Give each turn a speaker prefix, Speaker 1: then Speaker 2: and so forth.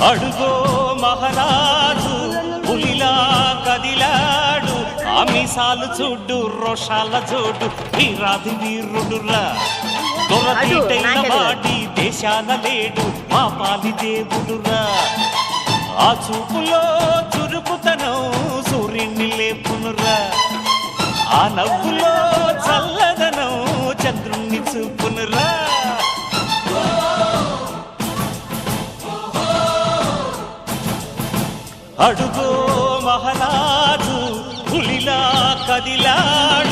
Speaker 1: అడుగో మహారాజు పులిలా కదిలాడు, ఆమిసాలు చూడు రోషాల జోడు, వీరాది వీరుడురా. దొరతీటైన వాడి దేశాన లేడు, మా పాలి దేవుడురా. ఆ చూపులో చురుకుతనం సూర్యుని లేపునురా, ఆ నవ్వులో చల్లదనం చంద్రుణ్ణి చూపునురా. అడుగో మహారాజు పులిలా కదిలాడు.